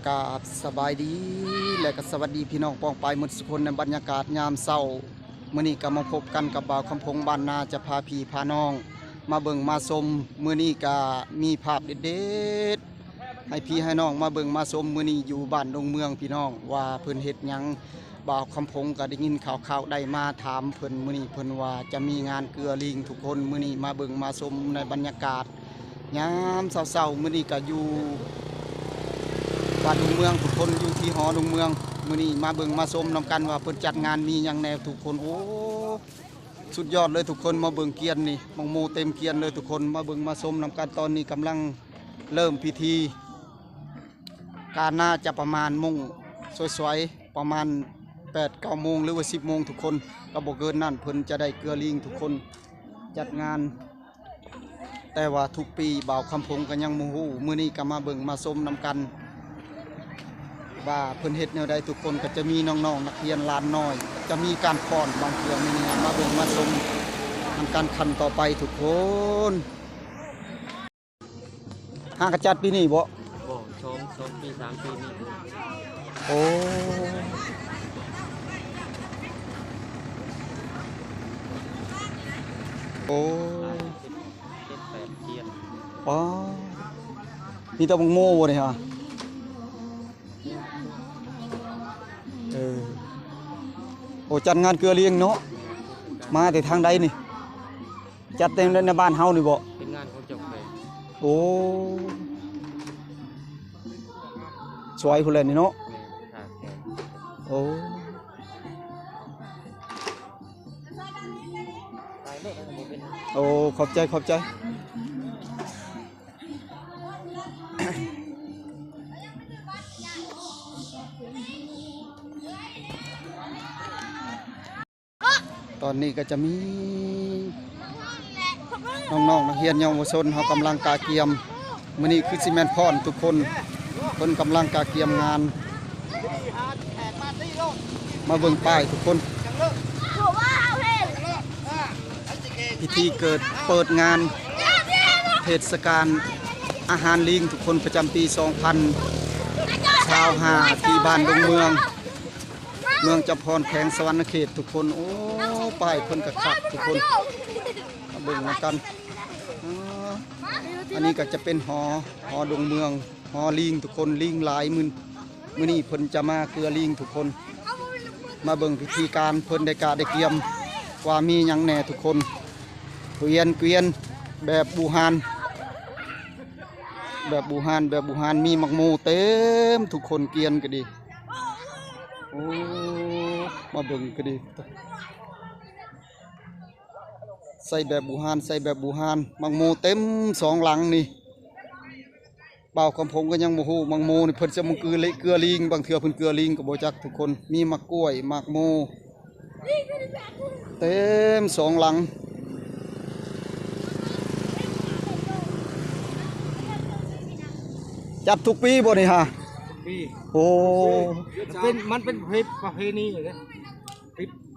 กาศสบายดีและก็สวัสดีพี่น้องปองปายหมดสุคนในบรรยากาศยามเช้ามื้อนี้ก็มาพบกันกับบ่าวคำพงบ้านนาจะพาพี่พาน้องมาเบิ่งมาชมมื้อนี้ก็มีภาพเด็ดๆให้พี่ให้น้องมาเบิ่งมาชมมื้อนี้อยู่บ้านดงเมืองพี่น้องว่าเพิ่นเฮ็ดหยังบ่าวคำพงก็ได้ยินข่าวๆได้มาถามเพิ่นมื้อนี้เพิ่นว่าจะมีงานเกลือลิงทุกคนมื้อนี้มาเบิ่งมาชมในบรรยากาศยามเช้าๆมื้อนี้ก็อยู่บ้านดงเมืองทุกคนอยู่ที่หอดงเมืองมื้อนี้มาเบิ่งมาชมนำกันว่าเพิ่นจัดงานมีหยังแนวทุกคนโอ้สุดยอดเลยทุกคนมาเบิ่งเกียรนี่มองโมเต็มเกียรเลยทุกคนมาเบิ่งมาชมนำกันตอนนี้กำลังเริ่มพิธีการน่าจะประมาณโมงสวยๆประมาณ 8-9 โมงหรือว่า 10 โมงทุกคนก็บ่เกินนั่นเพิ่นจะได้เกลือลิงทุกคนจัดงานแต่ว่าทุกปีบ่าวคำพงก็ยังบ่ฮู้มื้อนี้ก็มาเบิ่งมาชมนำกันว่าเพิ่นเฮ็ดแนวใดทุกคนก็จะมีน้องๆนักเรียนลานน้อยจะมีการฟ้อนบางเทื่อมื้อนี้มาเบิ่งมาชมทำการคันต่อไปทุกคนหากระจัดปีนี้บ่2 ปี 3 ปีนี่โอ้โอ้7-8เกียนอ๋อมีแต่บังโม่บ่นี่ฮะโอ้จัดงานเกลือเลี้ยงเนาะมาแต่ทางใดนี่จัดเต็มในบ้านเฮานี่บ่เป็นงานของเจ้าแขวงโอ้สวยพุ่นแหละนี่เนาะโอ้โอ้ขอบใจตอนนี้ก็จะมีน้องๆนักเรียนเยาวชนเขากำลังกาเกียมมื้อนี้คือสิแม่นพรทุกคนเพิ่นกำลังกาเกียมงานมาเบิ่งป้ายทุกคนพิธีเปิดงานเทศกาลอาหารลิงทุกคนประจำปี 2025ที่บ้านดงเมืองจำพรแขวงสวรรณเขตทุกคนโอ้ป้ายเพิ่นกะคักทุกคนมาเบิ่งมากันอันนี้ก็จะเป็นหอดงเมืองหอลิงทุกคนลิงหลายมื้อนี้เพิ่นจะมาเกลือลิงทุกคนมาเบิ่งพิธีการเพิ่นได้กะได้เกียมว่ามีหยังแหน่ทุกคนเกวียนแบบบูฮานมีมักโมเต็มทุกคนเกวียนก็ดีโอ้มาเบิ่งก็ดีใส่แบบบูฮานมังโมเต็ม2หลังนี่บ่าวคำพงก็ยังบ่ฮู้มังโมนี่เพิ่นจะมังเกลือลิงบางเทื่อเพิ่นเกลือลิงก็บ่จักทุกคนมีมักกล้วยมักโมเต็ม2หลังจัดทุกปีบ่นี่ฮะปีโอ้มันเป็นประเพณีเลย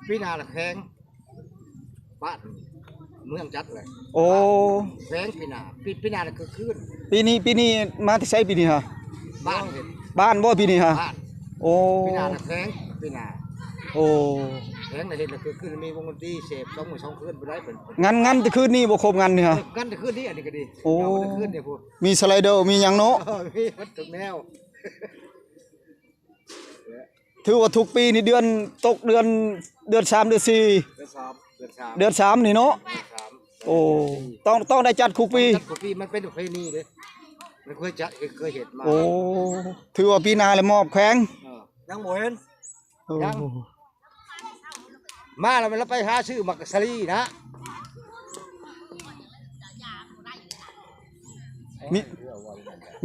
ปีนาละแข้งบ้านเมืองจัดเลยโอ้แข้งปีนาละคือคืนปีนี้มาที่ใช้ปีนี้ฮะบ้านบ่ปีนี้ฮะโอ้ปีนาละแข้งปีนาโอ้แข้งในเห็นละคือคืนมีวงดนตรีเสพ2 คืนไปได้เป็นงั้นจะคืนนี้บ่ครบงานนี่ฮะงั้นจะคืนนี้อันนี้ก็ดีโอ้คืนเนี่ยพูดมีสไลเดอร์มีหยังเนาะมีมันถึงแนวถือว่าทุกปีนี่ตกเดือน3เดือน4เดือน3นี่เนาะโอ้ต้องได้จัดทุกปีมันเป็นประเพณีเลยมันเคยเห็นมาโอ้ถือว่าปีหน้าเลยมอบแข้งยังบ่เห็นยังมาแล้วมันไปหาซื้อมักสลีนะ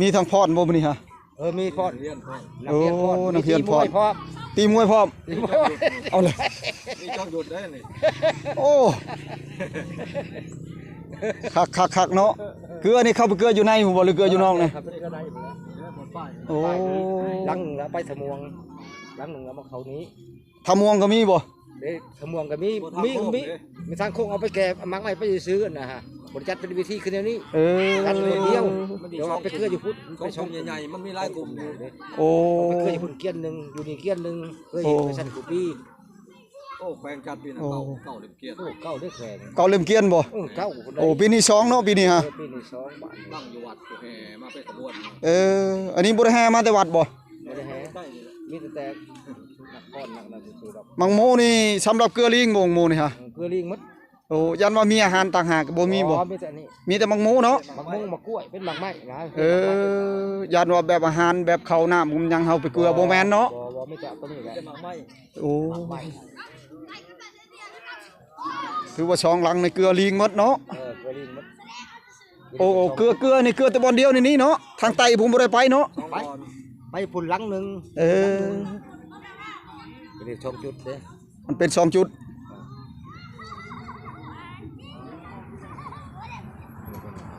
มีทางพรบ่มื้อนี้ฮะมีพรโอ้นักเรียนพรตีมวยพร้อมเอาเลยนี่ต้องหยุดได้นี่โอ้คักเนาะเกลือนี่เข้าไปเกลืออยู่ในบ่หรือเกลืออยู่นอกนี่โอ้ลังแล้วไปทะมวงลังนึงแล้วมาเขานี้ทะมวงก็มีบ่ทะมวงก็มีทางโค้งเอาไปแก่มังไว้ไปซื้อนะฮะ บริจัดเป็นวิธีคือแนวนี้ เออ จัดคนเดียวเดี๋ยวเอาไปเกลืออยู่พุทธ ของชมใหญ่ๆมันมีหลายกลุ่มอยู่ โอ้ ไปเกลืออยู่พุทธเกี้ยนหนึ่งอยู่นี่เกี้ยนหนึ่งเคยเห็นไปสั่นกูปี โอ้แขวงจัดปีนะเก่าเล่มเกียรติ โอ้เก้าได้แขวน เก่าเริ่มเกียนบ่ เก้า โอ้ปีนี้2เนาะปีนี้ฮะ ปีนี้2 บาท ตั้งอยู่วัดแห่มาเป็นขบวน เอออันนี้บ่ได้แห่มาแต่วัดบ่ ไม่ได้แฮะ ได้เลย มีแต่นักก้อนนักคือดอก มังโมนี่สำหรับเกลือลิงบ่มังโมนี่ฮะ เกลือลิงมัด โอ้ยันว่ามีอาหารต่างหากบ่มีบ่ มีแต่นี่ มีแต่มังโมเนาะ มะม่วงมะกล้วยเป็นหมากไม้นะ เออยันว่าแบบอาหารแบบข้าวน้ำมันยังเฮาไปเกลือบ่แม่นเนาะ บ่ไม่แต่ตัวนี้แหละ จะมาไม่ โอ้ ไม้ ถือว่า2หลังในเกลือลิงหมดเนาะ เกลือลิงมัด โอ้เกลือนี่เกลือแต่บ่อนเดียวนี่เนาะทางใต้ผมบ่ได้ไปเนาะ สองบอล ไปพุ่นหลังหนึ่ง เออ เป็นช่องจุดเด้ มันเป็น2จุด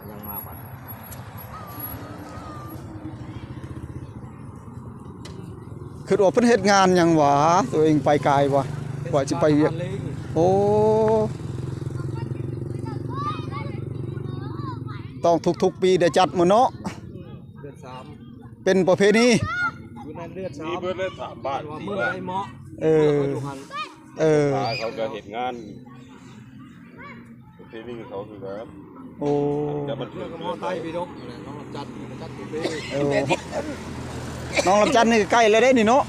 ยังมาบัด คือว่าเพิ่นเฮ็ดงานหยังหวะตัวเองไปไกลบ่กว่าสิไปเวียกโอ้ต้องทุกๆปีได้จัดมื้อเนาะ เดือนสาม เป็นประเพณี อยู่ในเดือนสาม มีเบิดเลยถามบ้าน ว่า ที่ เมื่อ ว่า ไรเหมาะ เออ อยู่หัน เออ ตาเขาก็เห็นงานประเพณีของเขาคือครับ โอ้ จะมัน เรื่องกับหม้อไตพี่ดกน้องจัดจัดตัวเบ้ เออน้องลำจันนี่ใกล้แล้วเด้นี่เนาะ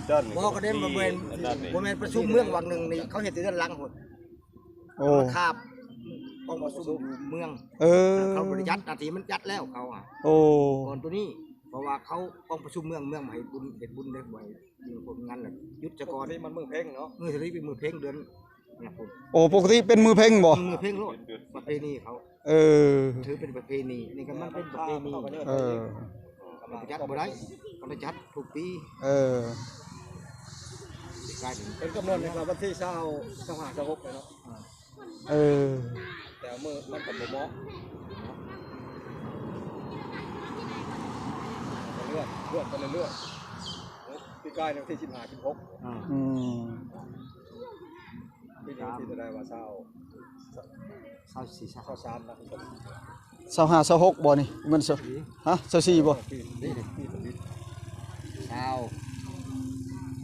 จัน บ่ก็ได้บ่แม่นบ่แม่นประชุมเมืองวังหนึงนี่เขาเฮ็ดแต่เดือนหลังพุ่น โอ้ คาบต้องประชุมเมือง เออ เขาบริจัดนาทีมันจัดแล้วเขาอ่ะ โอ้ ก่อนตัวนี้ เพราะว่าเขาต้องประชุมเมืองมาให้บุญเฮ็ดบุญได้บ่อยมีผลงานแหละยุทธกร นี่มันเมืองเพ่งเนาะ มือถือเป็นมือเพ่งเดือนนะพุ่น โอ้ปกติเป็นมือเพ่งบ่ มือเพ่งโลดประเพณีเขา เออ ถือเป็นประเพณีนี่ก็มันเป็นประเพณี เออ บริจัดบ่ได้บริจัดทุกปี เออ กลายเป็น เป็นกำหนดนะครับวันที่25-26เลยเนาะ เออ แต่เมื่อมันกับบ่เหมาะเลื่อนไปเรื่อยๆปีกายในวันที่15-16 อืม ปีนี้ที่จะได้ว่าเศร้า เศร้าสีเศร้า ข้าวสารนะคุณผู้ชม 25 26บ่นี่มันฮะ24บ่ ปีนี้ปีนี้ เศร้า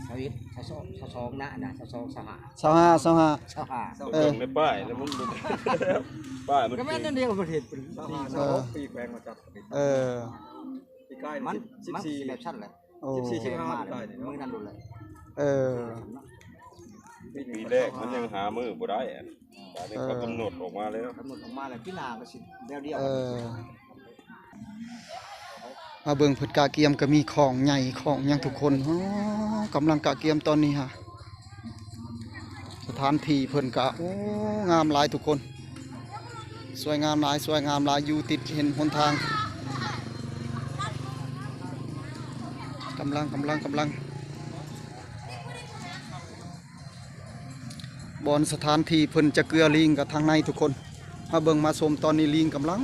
เศร้าอิดเศร้าเศร้าสองนะเศร้าสองสหะ 25 25 เศร้าห้า เบิ่งในป้ายแล้วมึงดูป้ายมัน ก็แม่นนั่นเดียวประเทศเป็น 25-26ปีแปลงมาจับ เออ ปีกาย มัน 14 แบบชั้นแหละ โอ้ มามือนั่นดูเลย เออ ปีแรกมันยังหามือบ่ได้อะตอนนี้เขากำหนดออกมาแล้ว กำหนดออกมาแล้วพี่นาก็สิเดียวเดียว เออมาเบิ่งเพิ่นกะเกียมก็มีของใหญ่ของหยังทุกคนอ๋อกำลังกะเกียมตอนนี้ฮะสถานที่เพิ่นกะโอ้งามหลายทุกคน สวยงามหลายสวยงามหลายอยู่ติดเห็นหนทางกำลังบอนสถานที่เพิ่นจะเกลือลิงกับทางในทุกคนมาเบิ่งมาชมตอนนี้ลิงกำลัง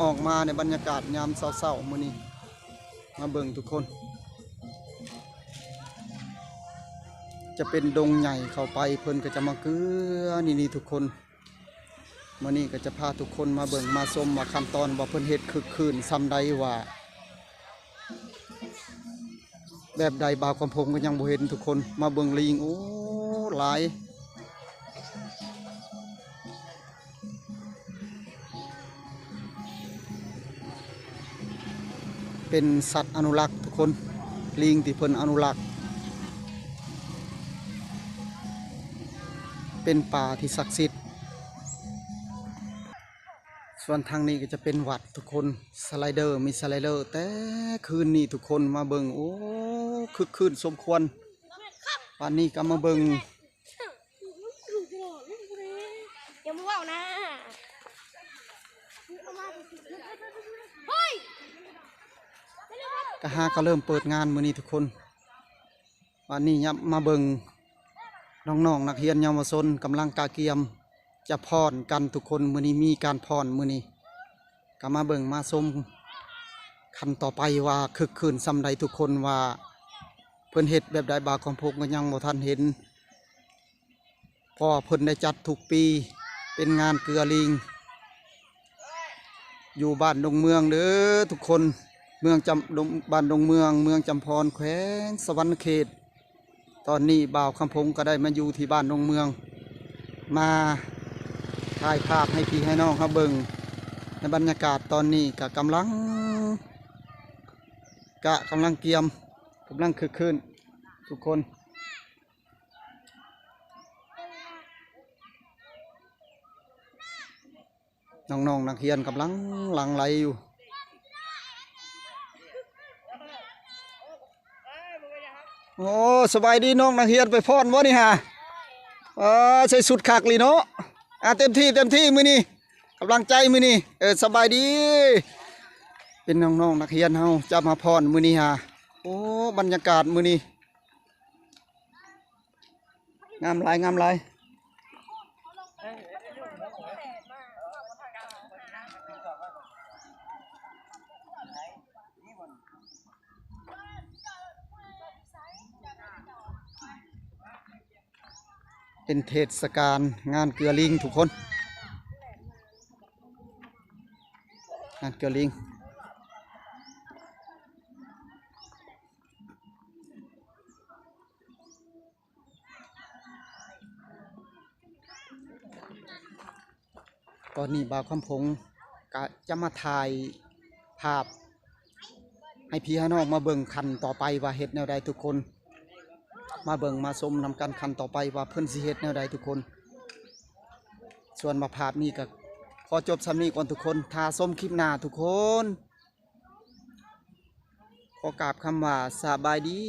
ออกมาในบรรยากาศยามเช้าๆมื้อนี้มาเบิ่งทุกคน จะเป็นดงใหญ่เข้าไปเพิ่นก็จะมาเกลือนี่ทุกคนมื้อนี้ก็จะพาทุกคนมาเบิ่งมาชมว่าขั้นตอนว่าเพิ่นเฮ็ดคึกคืนซำใดว่าแบบใดบาวความผมก็ยังบ่เห็นทุกคนมาเบิ่งลิงโอ้หลายเป็นสัตว์อนุรักษ์ทุกคนลิงที่เพิ่นอนุรักษ์เป็นป่าที่ศักดิ์สิทธิ์ส่วนทางนี้ก็จะเป็นวัดทุกคนสไลเดอร์มีสไลเดอร์แต่คืนนี้ทุกคนมาเบิ่งโอ้คึกคืนสมควรป่านนี้ก็มาเบิ่ง อย่ามาว่าวนะเฮ้ย ก็ก็เริ่มเปิดงานมื้อนี้ทุกคนวันนี้ยับมาเบิ่งน้องๆนักเรียนเยาวชนกำลังกาเกียมจะพรกันทุกคนมื้อนี้มีการพรมื้อนี้ก็มาเบิ่งมาชมขั้นต่อไปว่าคึกคืนซำใดทุกคนว่าเพิ่นเฮ็ดแบบใดบาของพกก็ยังบ่ทันเห็นเพราะว่าเพิ่นได้จัดทุกปี เป็นงานเกลือลิงอยู่บ้านดงเมืองเด้อทุกคนเมืองบ้านดงเมืองเมืองจำพรแขวงสวรรณเขตตอนนี้บ่าวคำพงก็ได้มาอยู่ที่บ้านดงเมืองมาถ่ายภาพให้พี่ให้น้องครับเบิ่งในบรรยากาศตอนนี้กำลังเกียมกำลังคึกคืนทุกคนน้องๆนักเรียนกำลังหลั่งไหลอยู่โอ้สบายดีน้องนักเรียนไปพรวะนี่ฮะใส่สุดคักเลยเนาะเต็มที่มื้อนี้กำลังใจมื้อนี้สบายดีเป็นน้องๆนักเรียนเฮาจะมาพรมื้อนี้ฮะโอ้บรรยากาศมื้อนี้งามหลายเป็นเทศกาลงานเกลือลิงทุกคนงานเกลือลิงตอนนี้บ่าวคำพงก็จะมาถ่ายภาพให้พี่ให้น้องมาเบิ่งคันต่อไปว่าเฮ็ดแนวใดทุกคนมาเบิ่งมาชมนำกันคันต่อไปว่าเพิ่นสิเฮ็ดแนวใดทุกคนส่วนมาภาพนี้ก็ขอจบสำนี้ก่อนทุกคนทาส้มคลิปหน้าทุกคนขอกราบคำว่าสบายดี